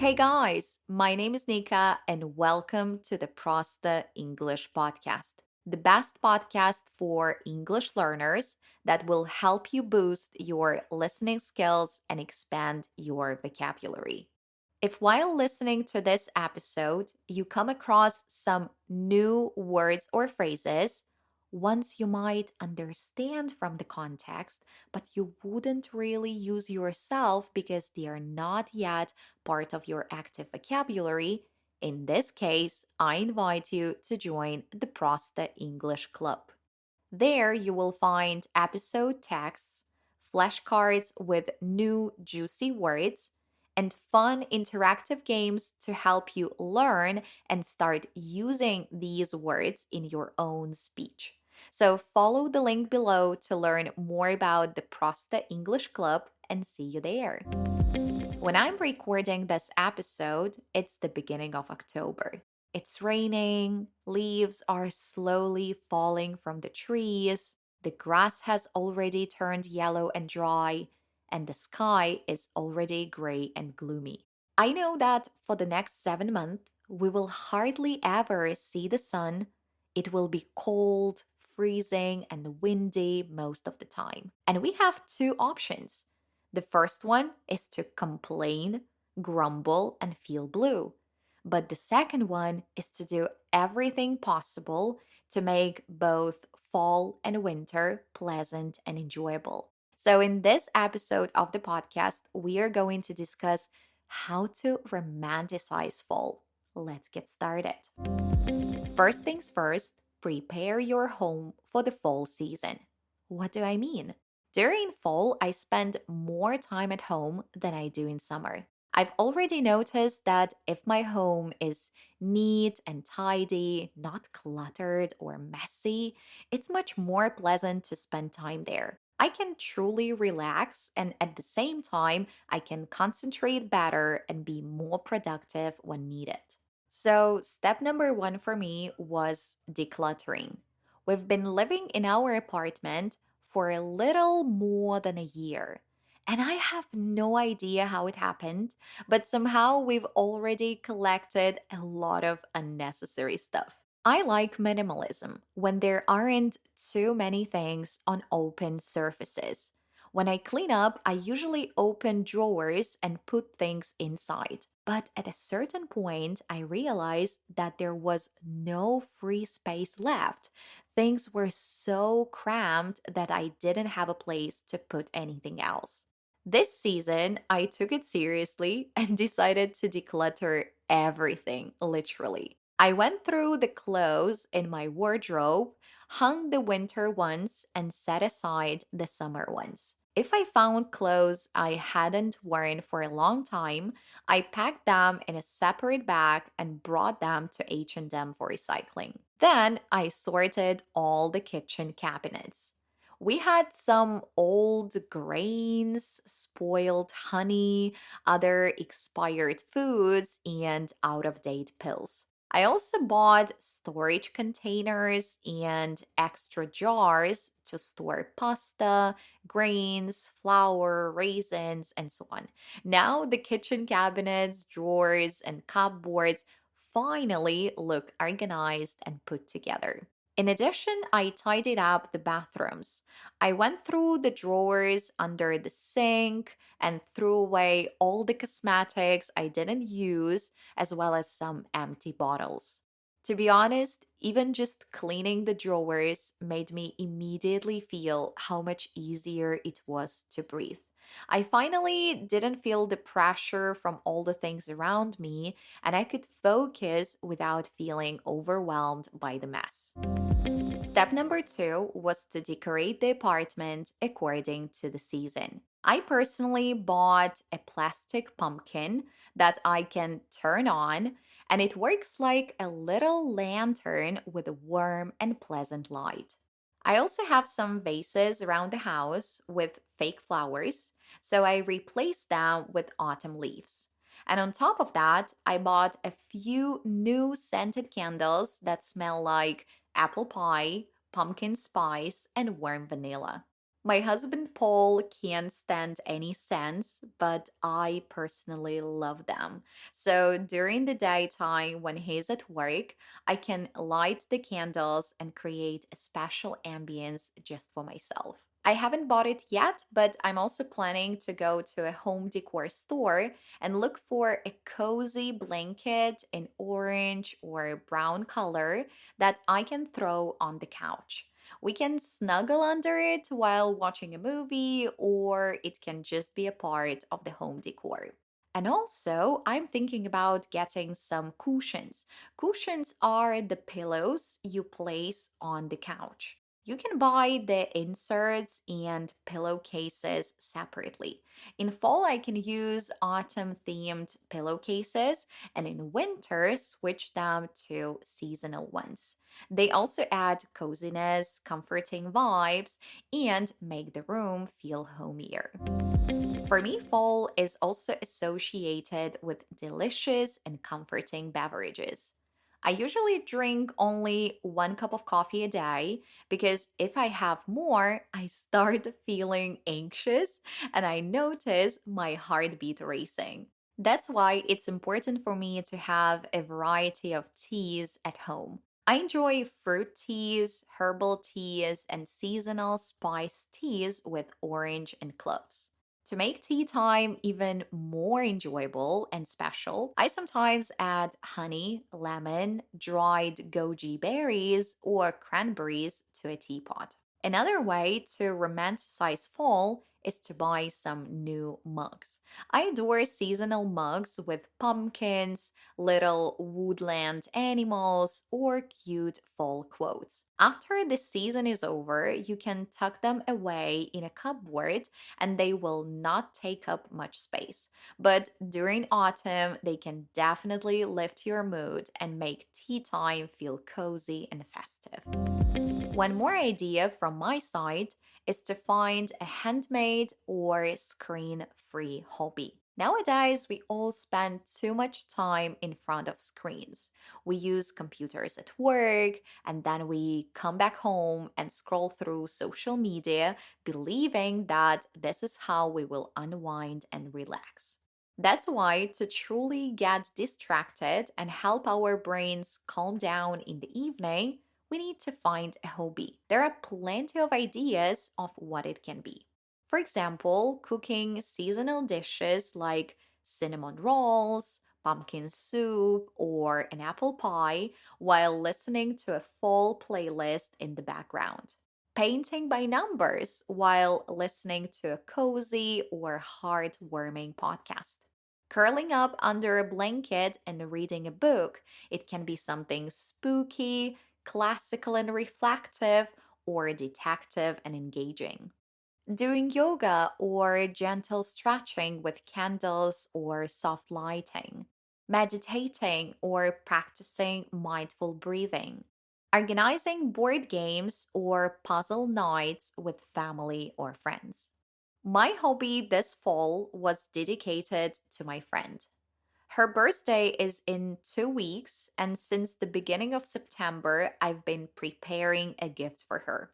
Hey guys, my name is Nika and welcome to the Prosta English podcast, the best podcast for English learners that will help you boost your listening skills and expand your vocabulary. If while listening to this episode, you come across some new words or phrases, ones you might understand from the context, but you wouldn't really use yourself because they are not yet part of your active vocabulary, in this case, I invite you to join the Prosta English Club. There, you will find episode texts, flashcards with new juicy words, and fun interactive games to help you learn and start using these words in your own speech. So, follow the link below to learn more about the Prosta English Club and see you there. When I'm recording this episode, it's the beginning of October. It's raining, leaves are slowly falling from the trees, the grass has already turned yellow and dry, and the sky is already gray and gloomy. I know that for the next 7 months, we will hardly ever see the sun. It will be cold, freezing, and windy most of the time. And we have two options. The first one is to complain, grumble, and feel blue. But the second one is to do everything possible to make both fall and winter pleasant and enjoyable. So, in this episode of the podcast, we are going to discuss how to romanticize fall. Let's get started. First things first, prepare your home for the fall season. What do I mean? During fall, I spend more time at home than I do in summer. I've already noticed that if my home is neat and tidy, not cluttered or messy, it's much more pleasant to spend time there. I can truly relax, and at the same time, I can concentrate better and be more productive when needed. So, step number one for me was decluttering. We've been living in our apartment for a little more than a year. And I have no idea how it happened, but somehow we've already collected a lot of unnecessary stuff. I like minimalism when there aren't too many things on open surfaces. When I clean up, I usually open drawers and put things inside. But at a certain point, I realized that there was no free space left. Things were so cramped that I didn't have a place to put anything else. This season, I took it seriously and decided to declutter everything, literally. I went through the clothes in my wardrobe, hung the winter ones, and set aside the summer ones. If I found clothes I hadn't worn for a long time, I packed them in a separate bag and brought them to H&M for recycling. Then I sorted all the kitchen cabinets. We had some old grains, spoiled honey, other expired foods, and out of date pills. I also bought storage containers and extra jars to store pasta, grains, flour, raisins, and so on. Now the kitchen cabinets, drawers, and cupboards finally look organized and put together. In addition, I tidied up the bathrooms. I went through the drawers under the sink and threw away all the cosmetics I didn't use, as well as some empty bottles. To be honest, even just cleaning the drawers made me immediately feel how much easier it was to breathe. I finally didn't feel the pressure from all the things around me, and I could focus without feeling overwhelmed by the mess. Step number two was to decorate the apartment according to the season. I personally bought a plastic pumpkin that I can turn on, and it works like a little lantern with a warm and pleasant light. I also have some vases around the house with fake flowers, so I replaced them with autumn leaves. And on top of that, I bought a few new scented candles that smell like apple pie, pumpkin spice, and warm vanilla. My husband Paul can't stand any scents, but I personally love them. So during the daytime when he's at work, I can light the candles and create a special ambience just for myself. I haven't bought it yet, but I'm also planning to go to a home decor store and look for a cozy blanket in orange or brown color that I can throw on the couch. We can snuggle under it while watching a movie, or it can just be a part of the home decor. And also, I'm thinking about getting some cushions. Cushions are the pillows you place on the couch. You can buy the inserts and pillowcases separately. In fall, I can use autumn themed pillowcases, and in winter, switch them to seasonal ones. They also add coziness, comforting vibes, and make the room feel homier. For me, fall is also associated with delicious and comforting beverages. I usually drink only 1 cup of coffee a day because if I have more, I start feeling anxious and I notice my heartbeat racing. That's why it's important for me to have a variety of teas at home. I enjoy fruit teas, herbal teas, and seasonal spice teas with orange and cloves. To make tea time even more enjoyable and special, I sometimes add honey, lemon, dried goji berries, or cranberries to a teapot. Another way to romanticize fall is to buy some new mugs. I adore seasonal mugs with pumpkins, little woodland animals, or cute fall quotes. After the season is over, you can tuck them away in a cupboard and they will not take up much space. But during autumn, they can definitely lift your mood and make tea time feel cozy and festive. One more idea from my side is to find a handmade or screen free hobby. Nowadays, we all spend too much time in front of screens. We use computers at work, and then we come back home and scroll through social media, believing that this is how we will unwind and relax. That's why, to truly get distracted and help our brains calm down in the evening, we need to find a hobby. There are plenty of ideas of what it can be. For example, cooking seasonal dishes like cinnamon rolls, pumpkin soup, or an apple pie while listening to a fall playlist in the background. Painting by numbers while listening to a cozy or heartwarming podcast. Curling up under a blanket and reading a book. It can be something spooky, classical and reflective, or detective and engaging. Doing yoga or gentle stretching with candles or soft lighting. Meditating or practicing mindful breathing. Organizing board games or puzzle nights with family or friends. My hobby this fall was dedicated to my friend. Her birthday is in 2 weeks, and since the beginning of September, I've been preparing a gift for her.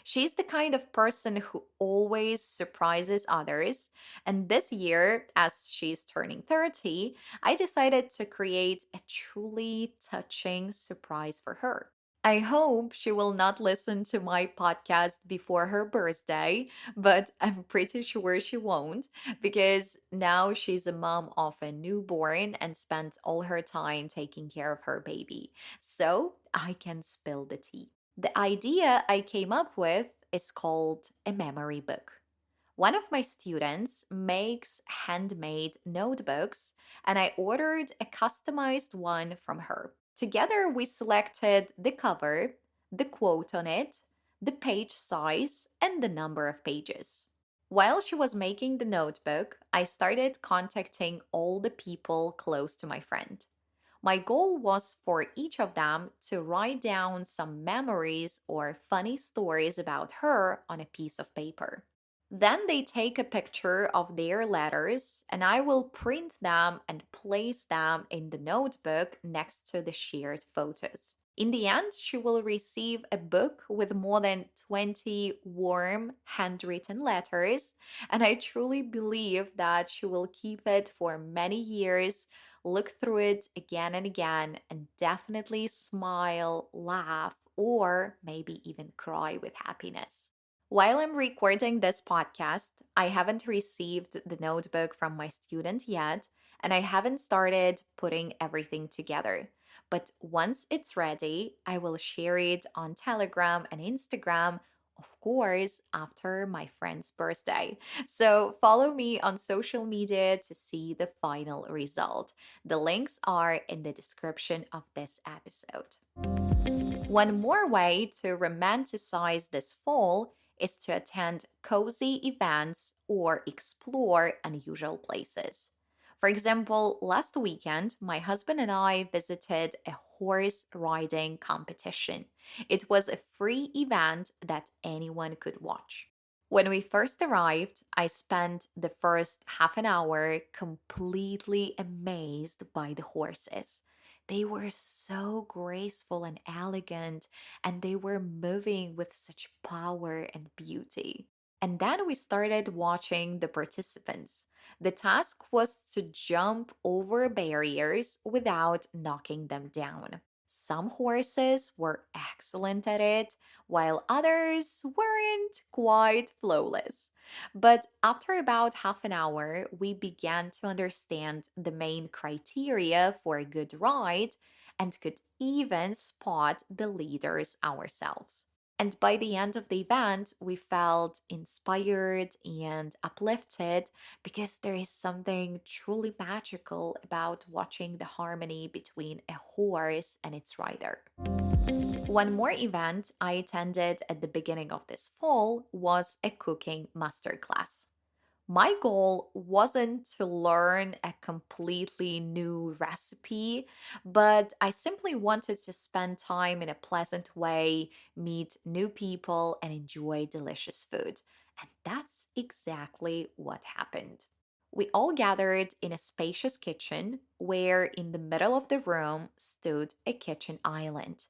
She's the kind of person who always surprises others, and this year, as she's turning 30, I decided to create a truly touching surprise for her. I hope she will not listen to my podcast before her birthday, but I'm pretty sure she won't because now she's a mom of a newborn and spends all her time taking care of her baby. So I can spill the tea. The idea I came up with is called a memory book. One of my students makes handmade notebooks, and I ordered a customized one from her. Together, we selected the cover, the quote on it, the page size, and the number of pages. While she was making the notebook, I started contacting all the people close to my friend. My goal was for each of them to write down some memories or funny stories about her on a piece of paper. Then they take a picture of their letters, and I will print them and place them in the notebook next to the shared photos. In the end, she will receive a book with more than 20 warm handwritten letters, and I truly believe that she will keep it for many years, look through it again and again, and definitely smile, laugh, or maybe even cry with happiness. While I'm recording this podcast, I haven't received the notebook from my student yet, and I haven't started putting everything together. But once it's ready, I will share it on Telegram and Instagram, of course, after my friend's birthday. So follow me on social media to see the final result. The links are in the description of this episode. One more way to romanticize this fall is to attend cozy events or explore unusual places. For example, last weekend, my husband and I visited a horse riding competition. It was a free event that anyone could watch. When we first arrived, I spent the first half an hour completely amazed by the horses. They were so graceful and elegant, and they were moving with such power and beauty. And then we started watching the participants. The task was to jump over barriers without knocking them down. Some horses were excellent at it, while others weren't quite flawless. But after about half an hour, we began to understand the main criteria for a good ride and could even spot the leaders ourselves. And by the end of the event, we felt inspired and uplifted because there is something truly magical about watching the harmony between a horse and its rider. One more event I attended at the beginning of this fall was a cooking masterclass. My goal wasn't to learn a completely new recipe, but I simply wanted to spend time in a pleasant way, meet new people, and enjoy delicious food. And that's exactly what happened. We all gathered in a spacious kitchen where in the middle of the room stood a kitchen island.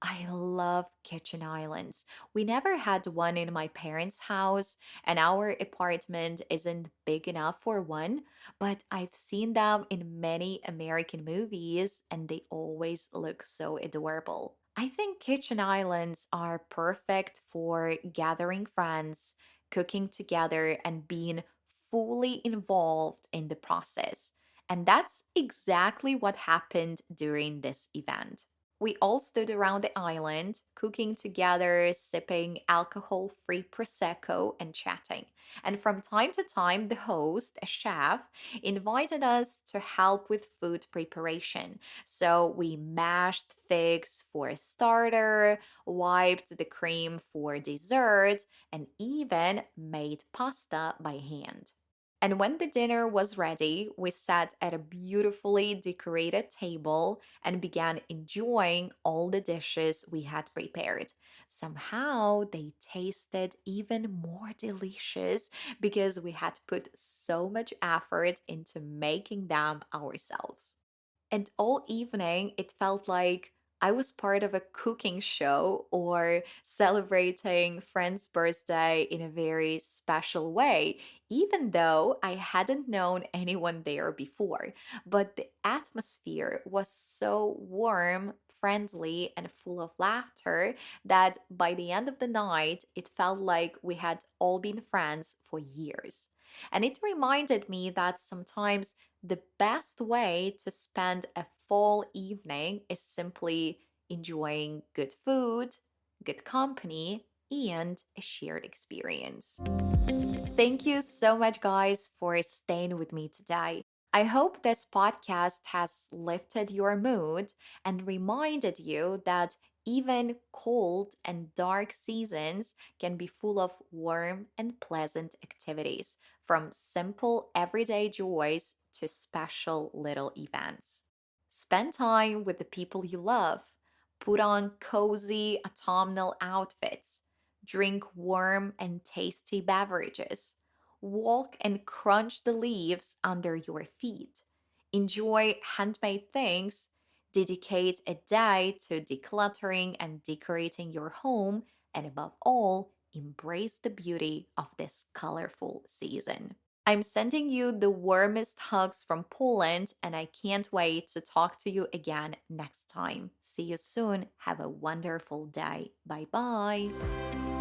I love kitchen islands. We never had one in my parents' house, and our apartment isn't big enough for one, but I've seen them in many American movies and they always look so adorable. I think kitchen islands are perfect for gathering friends, cooking together, and being fully involved in the process. And that's exactly what happened during this event. We all stood around the island, cooking together, sipping alcohol free Prosecco, and chatting. And from time to time, the host, a chef, invited us to help with food preparation. So we mashed figs for a starter, wiped the cream for dessert, and even made pasta by hand. And when the dinner was ready, we sat at a beautifully decorated table and began enjoying all the dishes we had prepared. Somehow they tasted even more delicious because we had put so much effort into making them ourselves. And all evening, it felt like I was part of a cooking show or celebrating friend's birthday in a very special way, even though I hadn't known anyone there before. But the atmosphere was so warm, friendly, and full of laughter that by the end of the night, it felt like we had all been friends for years. And it reminded me that sometimes the best way to spend a fall evening is simply enjoying good food, good company, and a shared experience. Thank you so much, guys, for staying with me today. I hope this podcast has lifted your mood and reminded you that even cold and dark seasons can be full of warm and pleasant activities, from simple everyday joys to special little events. Spend time with the people you love, put on cozy autumnal outfits, drink warm and tasty beverages, walk and crunch the leaves under your feet, enjoy handmade things, Dedicate a day to decluttering and decorating your home, and above all, embrace the beauty of this colorful season. I'm sending you the warmest hugs from Poland, and I can't wait to talk to you again next time. See you soon. Have a wonderful day. Bye bye.